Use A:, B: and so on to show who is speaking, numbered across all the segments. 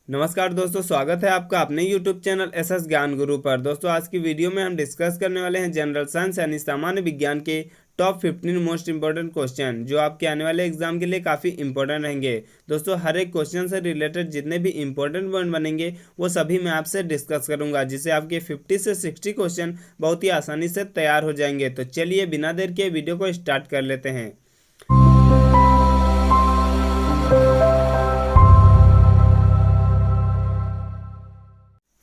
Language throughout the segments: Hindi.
A: नमस्कार दोस्तों, स्वागत है आपका अपने YouTube चैनल एसएस ज्ञान गुरु पर। दोस्तों आज की वीडियो में हम डिस्कस करने वाले हैं जनरल साइंस यानी सामान्य विज्ञान के टॉप 15 मोस्ट इंपॉर्टेंट क्वेश्चन जो आपके आने वाले एग्जाम के लिए काफ़ी इंपॉर्टेंट रहेंगे। दोस्तों हर एक क्वेश्चन से रिलेटेड जितने भी इंपॉर्टेंट पॉइंट बनेंगे वो सभी मैं आपसे डिस्कस करूंगा, जिससे आपके 50 से 60 क्वेश्चन बहुत ही आसानी से तैयार हो जाएंगे। तो चलिए बिना देर के वीडियो को स्टार्ट कर लेते हैं।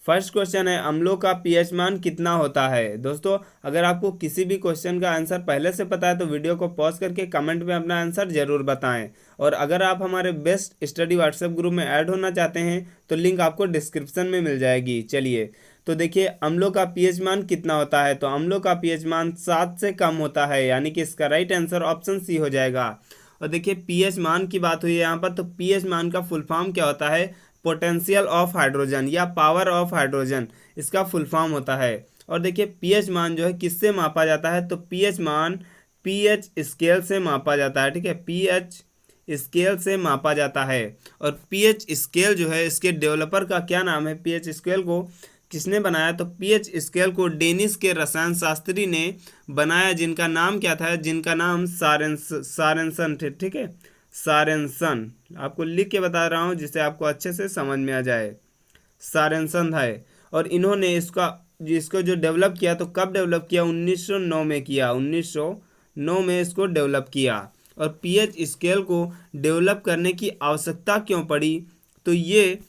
A: फर्स्ट क्वेश्चन है, अम्लों का पीएच मान कितना होता है। दोस्तों अगर आपको किसी भी क्वेश्चन का आंसर पहले से पता है तो वीडियो को पॉज करके कमेंट में अपना आंसर जरूर बताएं। और अगर आप हमारे बेस्ट स्टडी व्हाट्सएप ग्रुप में ऐड होना चाहते हैं तो लिंक आपको डिस्क्रिप्शन में मिल जाएगी। चलिए तो देखिए, अम्लों का पीएच मान कितना होता है। तो अम्लों का पीएच मान 7 से कम होता है, यानी कि इसका राइट आंसर ऑप्शन सी हो जाएगा। और देखिए पीएच मान की बात हुई है यहाँ पर, तो पीएच मान का फुल फॉर्म क्या होता है, पोटेंशियल ऑफ हाइड्रोजन या पावर ऑफ हाइड्रोजन, इसका फुल फॉर्म होता है। और देखिए पीएच मान जो है किससे मापा जाता है, तो पीएच मान पीएच स्केल से मापा जाता है। ठीक है, पीएच स्केल से मापा जाता है। और पीएच स्केल जो है इसके डेवलपर का क्या नाम है, पीएच स्केल को किसने बनाया, तो पीएच स्केल को डेनिश के रसायन शास्त्री ने बनाया, जिनका नाम क्या था, जिनका नाम सारेंसन थे। ठीक है, सारेंसन, आपको लिख के बता रहा हूँ जिससे आपको अच्छे से समझ में आ जाए। सारेंसन है। और इन्होंने इसको जो डेवलप किया, तो कब डेवलप किया, 1909 में किया। 1909 में इसको डेवलप किया। और पीएच स्केल को डेवलप करने की आवश्यकता क्यों पड़ी, तो ये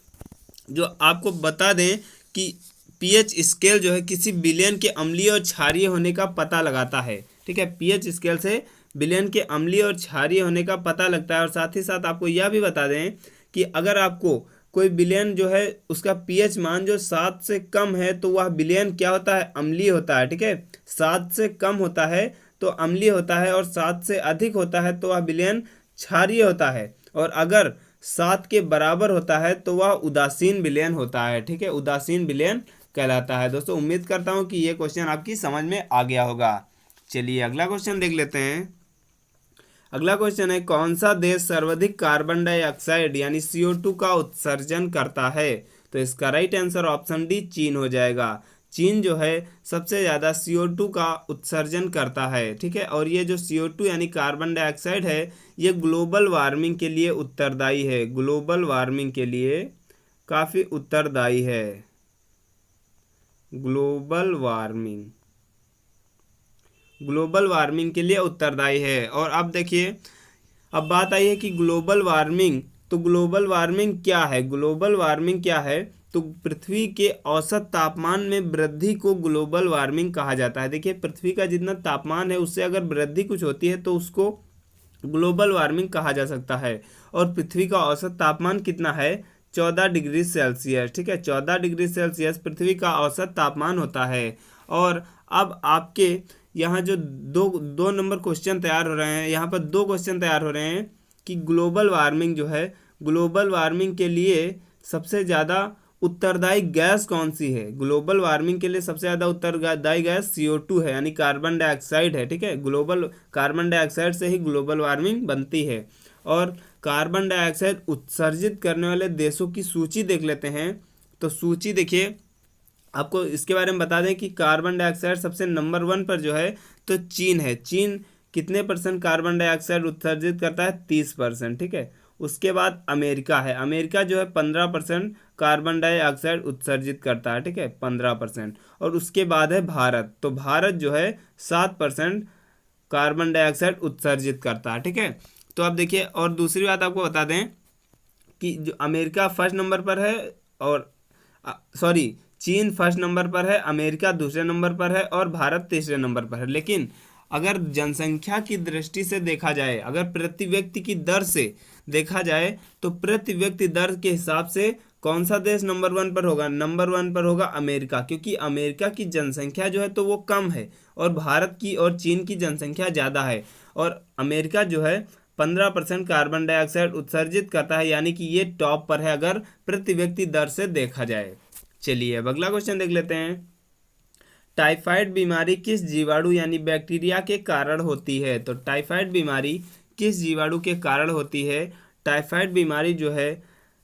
A: जो आपको बता दें कि पीएच स्केल जो है किसी विलयन के अम्लीय और क्षारीय होने का पता लगाता है। ठीक है, पीएच स्केल से विलयन के अम्लीय और क्षारीय होने का पता लगता है। और साथ ही साथ आपको यह भी बता दें कि अगर आपको कोई विलयन जो है उसका पीएच मान जो 7 से कम है तो वह विलयन क्या होता है, अम्लीय होता है। ठीक है, 7 से कम होता है तो अम्लीय होता है, और 7 से अधिक होता है तो वह विलयन क्षारीय होता है। और अगर 7 के बराबर होता है तो वह उदासीन विलयन होता है। ठीक है, उदासीन विलयन कहलाता है। दोस्तों उम्मीद करता हूँ कि ये क्वेश्चन आपकी समझ में आ गया होगा। चलिए अगला क्वेश्चन देख लेते हैं। अगला क्वेश्चन है, कौन सा देश सर्वाधिक कार्बन डाइऑक्साइड यानी CO2 का उत्सर्जन करता है। तो इसका राइट आंसर ऑप्शन डी चीन हो जाएगा। चीन जो है सबसे ज़्यादा CO2 का उत्सर्जन करता है। ठीक है, और ये जो CO2 यानी कार्बन डाइऑक्साइड है ये ग्लोबल वार्मिंग के लिए उत्तरदायी है। ग्लोबल वार्मिंग के लिए काफ़ी उत्तरदायी है। ग्लोबल वार्मिंग के लिए उत्तरदायी है। और अब देखिए, अब बात आई है कि ग्लोबल वार्मिंग, तो ग्लोबल वार्मिंग क्या है, ग्लोबल वार्मिंग क्या है, तो पृथ्वी के औसत तापमान में वृद्धि को ग्लोबल वार्मिंग कहा जाता है। देखिए पृथ्वी का जितना तापमान है उससे अगर वृद्धि कुछ होती है तो उसको ग्लोबल वार्मिंग कहा जा सकता है। और पृथ्वी का औसत तापमान कितना है, 14 डिग्री सेल्सियस। ठीक है, 14 डिग्री सेल्सियस पृथ्वी का औसत तापमान होता है। और अब आपके यहाँ जो दो नंबर क्वेश्चन तैयार हो रहे हैं, यहाँ पर 2 क्वेश्चन तैयार हो रहे हैं कि ग्लोबल वार्मिंग जो है, ग्लोबल वार्मिंग के लिए सबसे ज़्यादा उत्तरदायी गैस कौन सी है। ग्लोबल वार्मिंग के लिए सबसे ज़्यादा उत्तरदायी गैस CO2 है, यानी कार्बन डाइऑक्साइड है। ठीक है, ग्लोबल कार्बन डाइऑक्साइड से ही ग्लोबल वार्मिंग बनती है। और कार्बन डाइऑक्साइड उत्सर्जित करने वाले देशों की सूची देख लेते हैं। तो सूची देखिए, आपको इसके बारे में बता दें कि कार्बन डाइऑक्साइड सबसे नंबर 1 पर जो है तो चीन है। चीन कितने % कार्बन डाइऑक्साइड उत्सर्जित करता है, 30%। ठीक है, उसके बाद अमेरिका है। अमेरिका जो है 15% कार्बन डाइऑक्साइड उत्सर्जित करता है। ठीक है, 15%। और उसके बाद है भारत। तो भारत जो है 7% कार्बन डाइऑक्साइड उत्सर्जित करता है। ठीक है, तो अब देखिए, और दूसरी बात आपको बता दें कि जो अमेरिका फर्स्ट नंबर पर है, और चीन फर्स्ट नंबर पर है, अमेरिका दूसरे नंबर पर है और भारत तीसरे नंबर पर है। लेकिन अगर जनसंख्या की दृष्टि से देखा जाए, अगर प्रति व्यक्ति की दर से देखा जाए, तो प्रति व्यक्ति दर के हिसाब से कौन सा देश नंबर 1 पर होगा, नंबर 1 पर होगा अमेरिका, क्योंकि अमेरिका की जनसंख्या जो है तो वो कम है और भारत की और चीन की जनसंख्या ज़्यादा है। और अमेरिका जो है 15% कार्बन डाइऑक्साइड उत्सर्जित करता है, यानी कि ये टॉप पर है अगर प्रति व्यक्ति दर से देखा जाए। चलिए अब अगला क्वेश्चन देख लेते हैं। टाइफाइड बीमारी किस जीवाणु यानी बैक्टीरिया के कारण होती है। तो टाइफाइड बीमारी किस जीवाणु के कारण होती है। टाइफाइड बीमारी जो है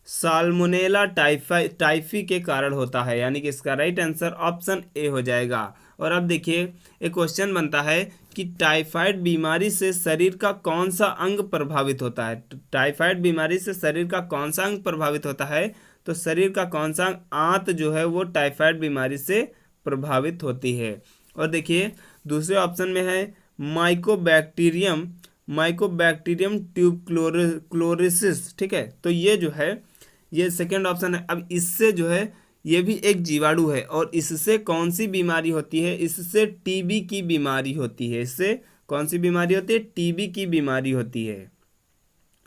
A: साल्मोनेला टाइफी के कारण होता है, यानी कि इसका राइट आंसर ऑप्शन ए हो जाएगा। और अब देखिए एक क्वेश्चन बनता है कि टाइफाइड बीमारी से शरीर का कौन सा अंग प्रभावित होता है। टाइफाइड बीमारी से शरीर का कौन सा अंग प्रभावित होता है, तो शरीर का कौन सा आंत जो है वो टाइफाइड बीमारी से प्रभावित होती है। और देखिए दूसरे ऑप्शन में है माइकोबैक्टीरियम माइकोबैक्टीरियम ट्यूबरक्लोसिस, ठीक है। तो ये जो है ये सेकेंड ऑप्शन है। अब इससे जो है ये भी एक जीवाणु है, और इससे कौन सी बीमारी होती है, इससे टीबी की बीमारी होती है। इससे कौन सी बीमारी होती है, टीबी की बीमारी होती है।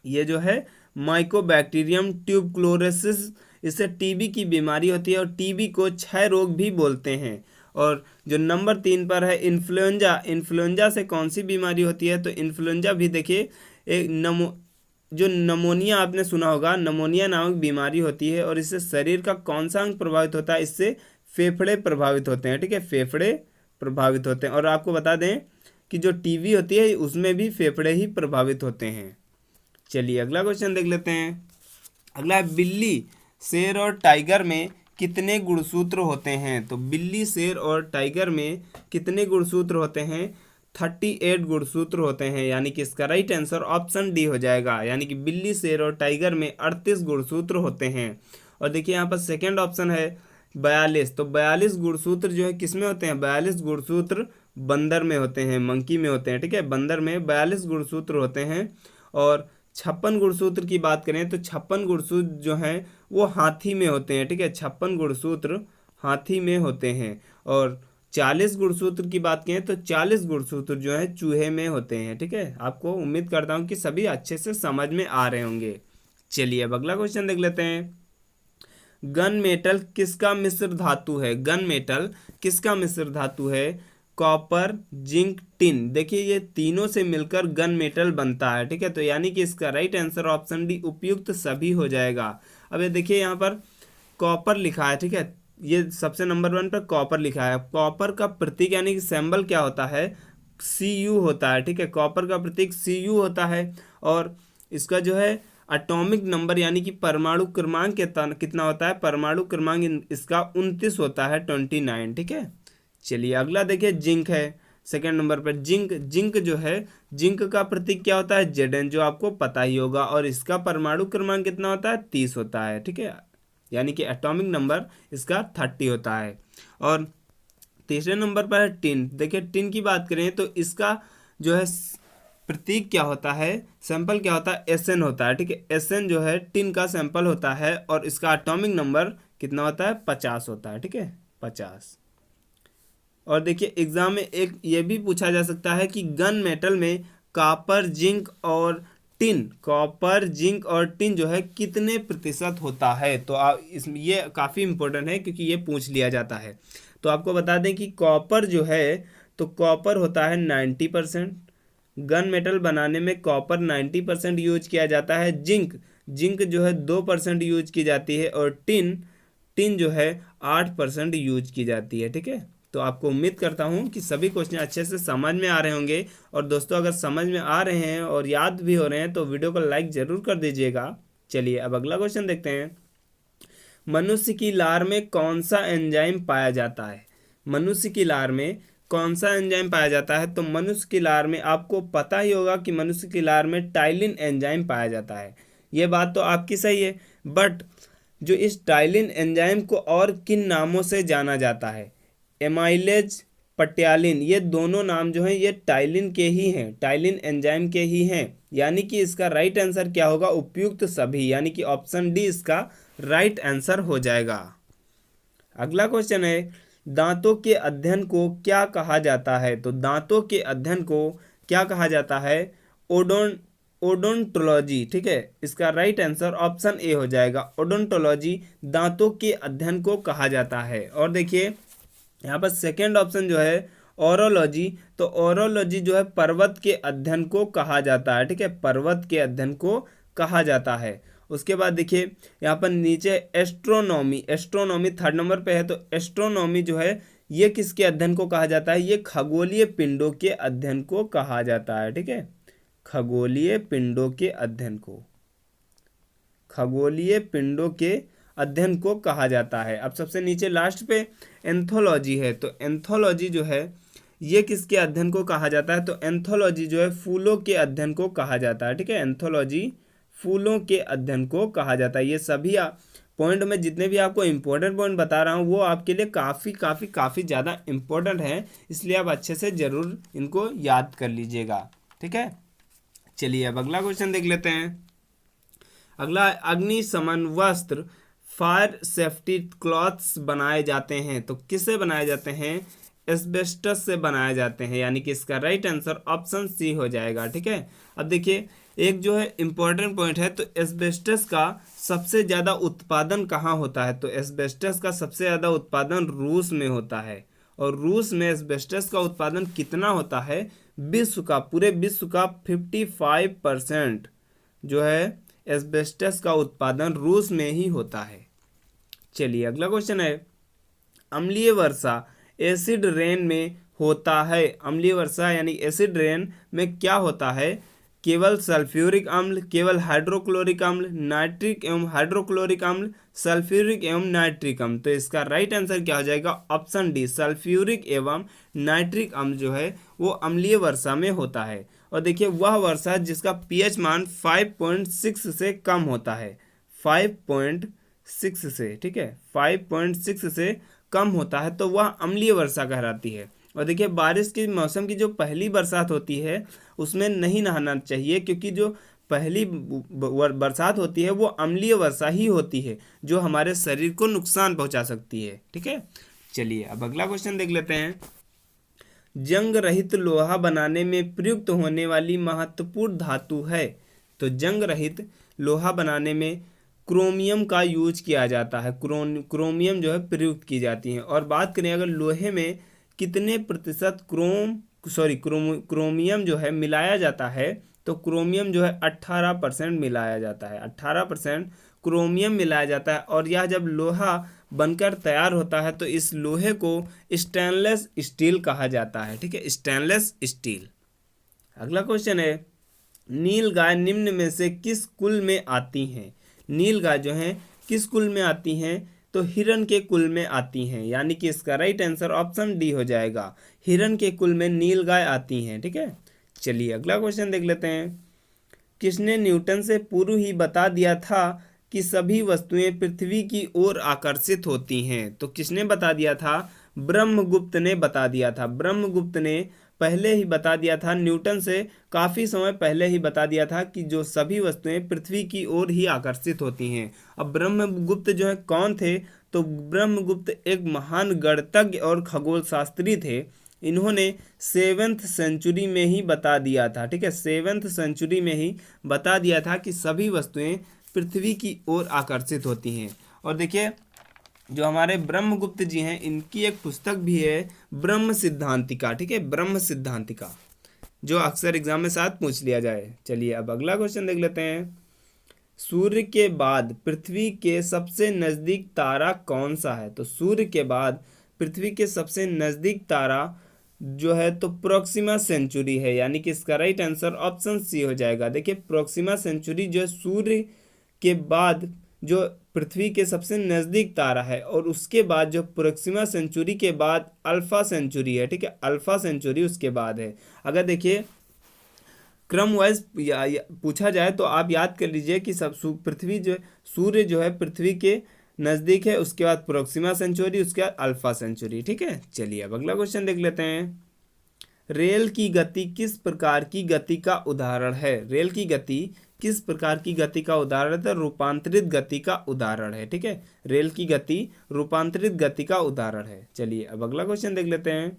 A: ये जो है माइकोबैक्टीरियम ट्यूबरक्लोसिस, इससे टीबी की बीमारी होती है, और टीबी को क्षय रोग भी बोलते हैं। और जो नंबर 3 पर है इन्फ्लुएंजा, इन्फ्लुएंजा से कौन सी बीमारी होती है, तो इन्फ्लुएंजा भी देखिए एक जो नमोनिया आपने सुना होगा, नमोनिया नामक बीमारी होती है, और इससे शरीर का कौन सा अंग प्रभावित होता है, इससे फेफड़े प्रभावित होते हैं, ठीक है, फेफड़े प्रभावित होते हैं। और आपको बता दें कि जो टीबी होती है उसमें भी फेफड़े ही प्रभावित होते हैं। चलिए अगला क्वेश्चन देख लेते हैं। अगला है बिल्ली, शेर और टाइगर में कितने गुणसूत्र होते हैं। तो बिल्ली, शेर और टाइगर में कितने गुणसूत्र होते हैं, 38 गुणसूत्र होते हैं, यानी कि इसका राइट आंसर ऑप्शन डी हो जाएगा। यानी कि बिल्ली, शेर और टाइगर में 38 गुणसूत्र होते हैं। और देखिए यहाँ पर सेकेंड ऑप्शन है 42, तो 42 गुणसूत्र जो है किस में होते हैं, 42 गुणसूत्र बंदर में होते हैं, मंकी में होते हैं, ठीक है। बंदर में 42 गुणसूत्र होते हैं। और 56 गुणसूत्र की बात करें तो 56 गुणसूत्र जो हैं वो हाथी में होते हैं, ठीक है, 56 गुणसूत्र हाथी में होते हैं। और 40 गुणसूत्र की बात करें तो 40 गुणसूत्र जो है चूहे में होते हैं, ठीक है। आपको उम्मीद करता हूँ कि सभी अच्छे से समझ में आ रहे होंगे। चलिए अब अगला क्वेश्चन देख लेते हैं। गन मेटल किसका मिश्र धातु है, गन मेटल किसका मिश्र धातु है, कॉपर, जिंक, टिन। देखिए ये तीनों से मिलकर गन मेटल बनता है, ठीक है। तो यानी कि इसका राइट आंसर ऑप्शन डी उपयुक्त सभी हो जाएगा। अब ये देखिए यहाँ पर कॉपर लिखा है, ठीक है, ये सबसे नंबर 1 पर कॉपर लिखा है। कॉपर का प्रतीक यानी कि सिंबल क्या होता है, Cu होता है, ठीक है। कॉपर का प्रतीक Cu होता है। और इसका जो है एटॉमिक नंबर यानी कि परमाणु क्रमांक कितना होता है, परमाणु क्रमांक इसका 29 होता है, 29, ठीक है। चलिए अगला देखिए जिंक है सेकेंड नंबर पर। जिंक जो है, जिंक का प्रतीक क्या होता है, Zn, जो आपको पता ही होगा। और इसका परमाणु क्रमांक कितना होता है, 30 होता है, ठीक है। यानी कि एटॉमिक नंबर इसका 30 होता है। और तीसरे नंबर पर है टिन। देखिए टिन की बात करें तो इसका जो है प्रतीक क्या होता है, सैंपल क्या होता है, Sn होता है, ठीक है। Sn जो है टिन का सैंपल होता है, और इसका एटॉमिक नंबर कितना होता है, 50 होता है, ठीक है, 50। और देखिए एग्जाम में एक ये भी पूछा जा सकता है कि गन मेटल में कॉपर, जिंक और टिन, कॉपर, जिंक और टिन जो है कितने प्रतिशत होता है। तो इसमें ये काफ़ी इंपॉर्टेंट है क्योंकि ये पूछ लिया जाता है। तो आपको बता दें कि कॉपर जो है, तो कॉपर होता है 90%। गन मेटल बनाने में कॉपर 90% यूज किया जाता है। जिंक जो है 2% यूज की जाती है। और टिन जो है 8% यूज की जाती है, ठीक है। तो आपको उम्मीद करता हूँ कि सभी क्वेश्चन अच्छे से समझ में आ रहे होंगे। और दोस्तों अगर समझ में आ रहे हैं और याद भी हो रहे हैं तो वीडियो को लाइक ज़रूर कर दीजिएगा। चलिए अब अगला क्वेश्चन देखते हैं। मनुष्य की लार में कौन सा एंजाइम पाया जाता है, मनुष्य की लार में कौन सा एंजाइम पाया जाता है। तो मनुष्य की लार में आपको पता ही होगा कि मनुष्य की लार में टाइलिन एंजाइम पाया जाता है। ये बात तो आपकी सही है, बट जो इस टाइलिन एंजाइम को और किन नामों से जाना जाता है, एमाइलेज, पटियालिन, ये दोनों नाम जो हैं ये टाइलिन के ही हैं, टाइलिन एंजाइम के ही हैं। यानी कि इसका राइट आंसर क्या होगा, उपयुक्त सभी, यानी कि ऑप्शन डी इसका राइट आंसर हो जाएगा। अगला क्वेश्चन है, दांतों के अध्ययन को क्या कहा जाता है। तो दांतों के अध्ययन को क्या कहा जाता है, ओडोंटोलॉजी, ठीक है। इसका राइट आंसर ऑप्शन ए हो जाएगा, ओडोंटोलॉजी दांतों के अध्ययन को कहा जाता है। और देखिए यहाँ पर सेकेंड ऑप्शन जो है ओरोलॉजी, तो ओरोलॉजी जो है पर्वत के अध्ययन को कहा जाता है, ठीक है, पर्वत के अध्ययन को कहा जाता है। उसके बाद देखिए यहाँ पर नीचे एस्ट्रोनॉमी, एस्ट्रोनॉमी थर्ड नंबर पे है। तो एस्ट्रोनॉमी जो है ये किसके अध्ययन को कहा जाता है, ये खगोलीय पिंडों के अध्ययन को कहा जाता है, ठीक है, खगोलीय पिंडों के अध्ययन को, खगोलीय पिंडों के अध्ययन को कहा जाता है। अब सबसे नीचे लास्ट पे एंथोलॉजी है, तो एंथोलॉजी जो है ये किसके अध्ययन को कहा जाता है? तो एंथोलॉजी जो है फूलों के अध्ययन को कहा जाता है। ठीक है, एंथोलॉजी फूलों के अध्ययन को कहा जाता है। ये सभी पॉइंट में जितने भी आपको इम्पोर्टेंट पॉइंट बता रहा हूँ वो आपके लिए काफ़ी ज़्यादा इम्पोर्टेंट है, इसलिए आप अच्छे से ज़रूर इनको याद कर लीजिएगा। ठीक है, चलिए अब अगला क्वेश्चन देख लेते हैं। अगला, अग्निशमन वस्त्र फायर सेफ्टी क्लॉथ्स बनाए जाते हैं, तो किससे बनाए जाते हैं? एस्बेस्टस से बनाए जाते हैं, यानी कि इसका राइट आंसर ऑप्शन सी हो जाएगा। ठीक है, अब देखिए एक जो है इम्पोर्टेंट पॉइंट है, तो एस्बेस्टस का सबसे ज़्यादा उत्पादन कहाँ होता है? तो एस्बेस्टस का सबसे ज़्यादा उत्पादन रूस में होता है, और रूस में एस्बेस्टस का उत्पादन कितना होता है? विश्व का, पूरे विश्व का 55% जो है एस्बेस्टस का उत्पादन रूस में ही होता है। चलिए अगला क्वेश्चन है, अम्लीय वर्षा एसिड रेन में होता है। अम्लीय वर्षा यानी एसिड रेन में क्या होता है? केवल सल्फ्यूरिक अम्ल, केवल हाइड्रोक्लोरिक अम्ल, नाइट्रिक एवं हाइड्रोक्लोरिक अम्ल, सल्फ्यूरिक एवं नाइट्रिक अम्ल। तो इसका राइट आंसर क्या हो जाएगा? ऑप्शन डी, सल्फ्यूरिक एवं नाइट्रिक अम्ल जो है वो अम्लीय वर्षा में होता है। और देखिए वह वर्षा जिसका पीएच मान 5.6 से कम होता है, 5.6 से, ठीक है, 5.6 से कम होता है तो वह अम्लीय वर्षा कहलाती है। और देखिए बारिश के मौसम की जो पहली बरसात होती है उसमें नहीं नहाना चाहिए, क्योंकि जो पहली बरसात होती है वो अम्लीय वर्षा ही होती है जो हमारे शरीर को नुकसान पहुंचा सकती है। ठीक है, चलिए अब अगला क्वेश्चन देख लेते हैं। जंग रहित लोहा बनाने में प्रयुक्त होने वाली महत्वपूर्ण धातु है, तो जंग रहित लोहा बनाने में क्रोमियम का यूज किया जाता है। क्रोमियम जो है प्रयुक्त की जाती है। और बात करें अगर लोहे में कितने प्रतिशत क्रोमियम जो है मिलाया जाता है, तो क्रोमियम जो है 18% मिलाया जाता है, 18% क्रोमियम मिलाया जाता है। और यह जब लोहा बनकर तैयार होता है तो इस लोहे को स्टेनलेस स्टील कहा जाता है। ठीक है, स्टेनलेस स्टील। अगला क्वेश्चन है, नीलगाय निम्न में से किस कुल में आती हैं? नीलगाय जो हैं किस कुल में आती हैं? तो हिरण के कुल में आती हैं, यानी कि इसका राइट आंसर ऑप्शन डी हो जाएगा, हिरण के कुल में नीलगाय आती हैं। ठीक है, चलिए अगला क्वेश्चन देख लेते हैं। किसने न्यूटन से पूर्व ही बता दिया था कि सभी वस्तुएं पृथ्वी की ओर आकर्षित होती हैं? तो किसने बता दिया था? ब्रह्मगुप्त ने बता दिया था। ब्रह्मगुप्त ने पहले ही बता दिया था, न्यूटन से काफ़ी समय पहले ही बता दिया था कि जो सभी वस्तुएं पृथ्वी की ओर ही आकर्षित होती हैं। अब ब्रह्मगुप्त जो है कौन थे? तो ब्रह्मगुप्त एक महान गणितज्ञ और खगोल शास्त्री थे। इन्होंने 7th सेंचुरी में ही बता दिया था। ठीक है, 7th सेंचुरी में ही बता दिया था कि सभी वस्तुएं पृथ्वी की ओर आकर्षित होती हैं। और देखिए जो हमारे ब्रह्मगुप्त जी हैं इनकी एक पुस्तक भी है ब्रह्म सिद्धांतिका। ठीक है, ब्रह्म सिद्धांतिका, जो अक्सर एग्जाम में साथ पूछ लिया जाए। चलिए अब अगला क्वेश्चन देख लेते हैं। सूर्य के बाद पृथ्वी के सबसे नज़दीक तारा कौन सा है? तो सूर्य के बाद पृथ्वी के सबसे नज़दीक तारा जो है तो प्रोक्सिमा सेंचुरी है, यानी कि इसका राइट आंसर ऑप्शन सी हो जाएगा। देखिए प्रोक्सिमा सेंचुरी जो सूर्य के बाद जो पृथ्वी के सबसे नज़दीक तारा है, और उसके बाद जो प्रोक्सिमा सेंचुरी के बाद अल्फा सेंचुरी है। ठीक है, अल्फा सेंचुरी उसके बाद है। अगर देखिए क्रम वाइज पूछा जाए तो आप याद कर लीजिए कि सब पृथ्वी जो सूर्य जो है पृथ्वी के नज़दीक है, उसके बाद प्रोक्सिमा सेंचुरी, उसके बाद अल्फा सेंचुरी। ठीक है, चलिए अब अगला क्वेश्चन देख लेते हैं। रेल की गति किस प्रकार की गति का उदाहरण है? रेल की गति किस प्रकार की गति का उदाहरण है? रूपांतरित गति का उदाहरण है। ठीक है, रेल की गति रूपांतरित गति का उदाहरण है। चलिए अब अगला क्वेश्चन देख लेते हैं।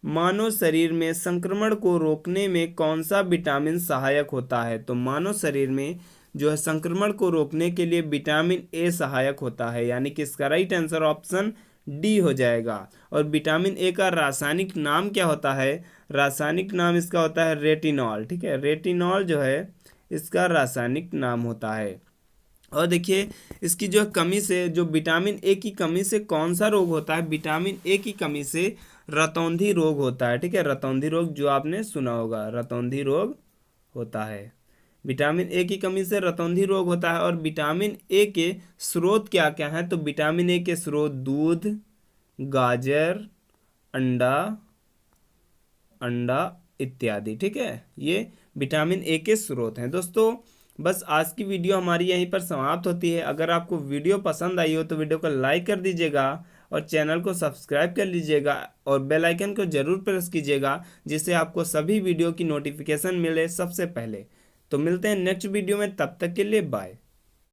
A: मानव शरीर में संक्रमण को रोकने में कौन सा विटामिन सहायक होता है? तो मानव शरीर में जो है संक्रमण को रोकने के लिए विटामिन ए सहायक होता है, यानी कि इसका राइट आंसर ऑप्शन डी हो जाएगा। और विटामिन ए का रासायनिक नाम क्या होता है? रासायनिक नाम इसका होता है रेटिनॉल। ठीक है, रेटिनॉल जो है इसका रासायनिक नाम होता है। और देखिए इसकी जो कमी से, जो विटामिन ए की कमी से कौन सा रोग होता है? विटामिन ए की कमी से रतौंधी रोग होता है। ठीक है, रतौंधी रोग जो आपने सुना होगा, रतौंधी रोग होता है। विटामिन ए की कमी से रतौंधी रोग होता है। और विटामिन ए के स्रोत क्या क्या हैं? तो विटामिन ए के स्रोत दूध, गाजर, अंडा अंडा इत्यादि। ठीक है, ये विटामिन ए के स्रोत हैं। दोस्तों बस आज की वीडियो हमारी यहीं पर समाप्त होती है। अगर आपको वीडियो पसंद आई हो तो वीडियो को लाइक कर दीजिएगा और चैनल को सब्सक्राइब कर लीजिएगा और बेल आइकन को जरूर प्रेस कीजिएगा, जिससे आपको सभी वीडियो की नोटिफिकेशन मिले सबसे पहले। तो मिलते हैं नेक्स्ट वीडियो में, तब तक के लिए बाय।